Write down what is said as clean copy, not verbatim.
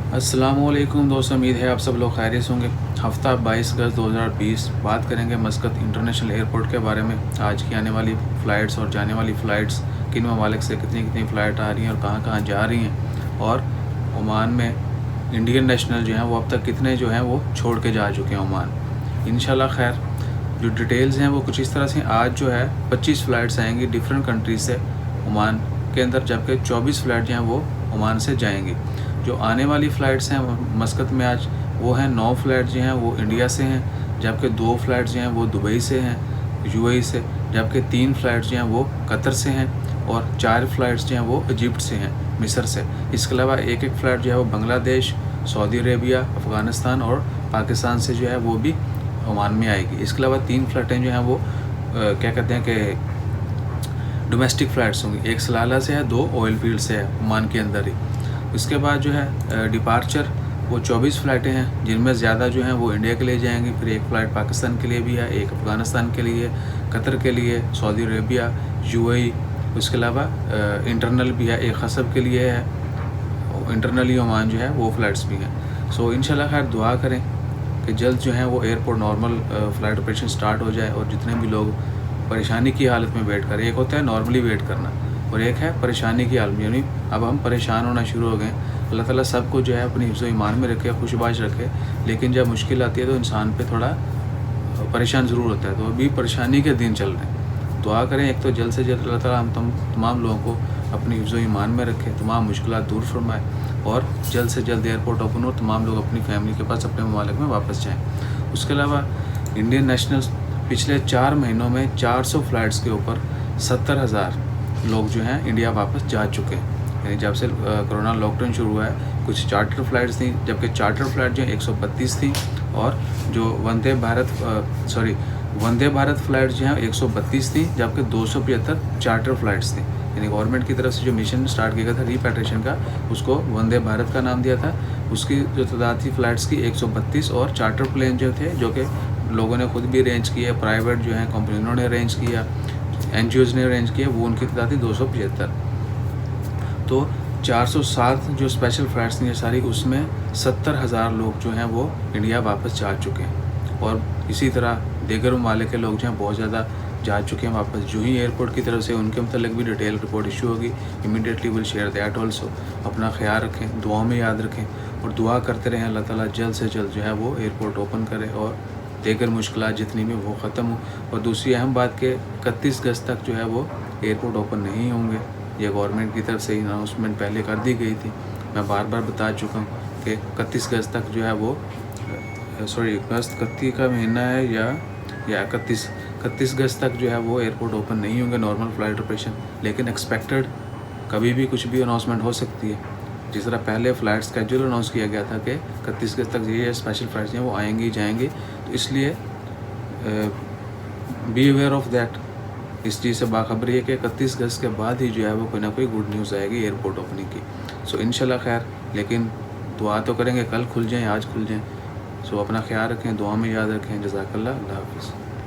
अस्सलामुअलैकुम दोस्तों, उम्मीद है आप सब लोग खैरियत होंगे। हफ्ता 22 अगस्त 2020 बात करेंगे मस्कत इंटरनेशनल एयरपोर्ट के बारे में। आज की आने वाली फ़्लाइट्स और जाने वाली फ़्लाइट्स, किन ममालिक से कितनी कितनी फ़्लाइट आ रही हैं और कहाँ कहाँ जा रही हैं, और ओमान में इंडियन नेशनल जो हैं वो अब तक कितने जो हैं वो छोड़ के जा चुके हैं ओमान। इंशाल्लाह खैर जो डिटेल्स हैं वो कुछ इस तरह से। आज जो है 25 फ़्लाइट्स आएंगी डिफरेंट कंट्रीज से ओमान के अंदर, जबकि 24 फ़्लाइट जो हैं वो ओमान से जाएंगी। जो आने वाली फ़्लाइट्स हैं मस्कत में आज वो हैं 9 फ़्लाइट जो हैं वो इंडिया से हैं, जबकि 2 फ़्लाइट जो हैं वो दुबई से हैं, यूएई से, जबकि 3 फ़्लाइट जो हैं वो कतर से हैं और 4 फ़्लाइट्स जो हैं वो इजिप्ट से हैं, मिस्र से। इसके अलावा एक फ़्लाइट जो है वो बांग्लादेश, सऊदी अरेबिया, अफ़गानिस्तान और पाकिस्तान से जो है वो भी ओमान में आएगी। इसके अलावा 3 फ़्लाइटें जो हैं वो क्या कहते हैं कि डोमेस्टिक फ़्लाइट्स होंगी। एक सलाला से है, 2 ऑयल फील्ड से है ओमान के अंदर ही। इसके बाद जो है डिपार्चर वो 24 फ़्लाइटें हैं, जिनमें ज़्यादा जो हैं वो इंडिया के लिए जाएंगी। फिर एक फ़्लाइट पाकिस्तान के लिए भी है, एक अफ़गानिस्तान के लिए, कतर के लिए, सऊदी अरेबिया, यूएई। उसके अलावा इंटरनल भी है, एक खसब के लिए है, इंटरनली ओमान जो है वो फ़्लाइट्स भी हैं। सो इंशाल्लाह खैर दुआ करें कि जल्द जो है वो airport normal flight operation start हो जाए और जितने भी लोग परेशानी की हालत में वेट करें। एक होता है नॉर्मली वेट करना और एक है परेशानी की हालत में, यानी अब हम परेशान होना शुरू हो गए। अल्लाह ताला सबको जो है अपनी हिफ्ज़ ईमान में रखे, खुशबाश रखे, लेकिन जब मुश्किल आती है तो इंसान पे थोड़ा परेशान ज़रूर होता है। तो अभी परेशानी के दिन चल रहे हैं। दुआ करें एक तो जल्द से जल्द अल्लाह ताला हम तमाम लोगों को अपनी हिफ्ज़ ईमान में रखे, तमाम मुश्किलात दूर फरमाए और जल्द से जल्द एयरपोर्ट ओपन हो, तमाम लोग अपनी फैमिली के पास अपने ममालिक में वापस जाएँ। उसके अलावा इंडियन नेशनल पिछले 4 महीनों में 400 फ़्लाइट्स के ऊपर 70,000 लोग जो हैं इंडिया वापस जा चुके हैं। यानी जब से कोरोना लॉकडाउन शुरू हुआ है, कुछ चार्टर फ़्लाइट्स थी, जबकि चार्टर फ़्लाइट जो 132 थी और जो वंदे भारत फ़्लाइट जो हैं 132 थी, जबकि 275 चार्टर फ़्लाइट्स थी। यानी गवर्नमेंट की तरफ से जो मिशन स्टार्ट किया गया था रीपैट्रिएशन का, उसको वंदे भारत का नाम दिया था। उसकी जो तादाद थी फ़्लाइट्स की 132, और चार्टर प्लेन जो थे, जो कि लोगों ने खुद भी अरेंज किए, प्राइवेट जो हैं कंपनियों ने अरेंज किया, एनजीओज़ ने अरेंज किया, वो उनकी तादाद थी 275। तो 407 जो स्पेशल फ़्लाइट्स थी सारी, उसमें 70,000 लोग जो हैं वो इंडिया वापस जा चुके हैं। और इसी तरह दीगर ममालिक के लोग जो हैं बहुत ज़्यादा जा चुके हैं वापस। जो ही एयरपोर्ट की तरफ से उनके मतलब भी डिटेल रिपोर्ट इशू होगी, immediately will share that also. अपना ख्याल रखें, दुआ में याद रखें और दुआ करते रहें अल्लाह ताला जल्द से जल्द जो है वो एयरपोर्ट ओपन करे और दीगर मुश्किलात जितनी भी वो ख़त्म हो। और दूसरी अहम बात कि 31 अगस्त तक जो है वो एयरपोर्ट ओपन नहीं होंगे। ये गवर्नमेंट की तरफ से अनाउंसमेंट पहले कर दी गई थी। मैं बार बार बता चुका हूँ कि 31 अगस्त तक जो है वो अगस्त 31 का महीना है या 31 अगस्त तक जो है वो एयरपोर्ट ओपन नहीं होंगे नॉर्मल फ़्लाइट ऑपरेशन। लेकिन एक्सपेक्टेड कभी भी कुछ भी अनाउंसमेंट हो सकती है। जिस तरह पहले फ़्लाइट स्केड्यूल अनाउंस किया गया था कि 31 अगस्त तक ये स्पेशल फ़्लाइट्स हैं वो आएंगी जाएंगी, तो इसलिए बी अवेयर ऑफ दैट। इस चीज़ से बाखबरी है कि 31 अगस्त के बाद ही जो है वो कोई ना कोई गुड न्यूज़ आएगी एयरपोर्ट ओपनिंग की। सो इंशाल्लाह खैर, लेकिन दुआ तो करेंगे कल खुल जाएँ, आज खुल जाएँ। सो अपना ख्याल रखें, दुआ में याद रखें। जज़ाकल्लाह, अल्लाह हाफ़िज़।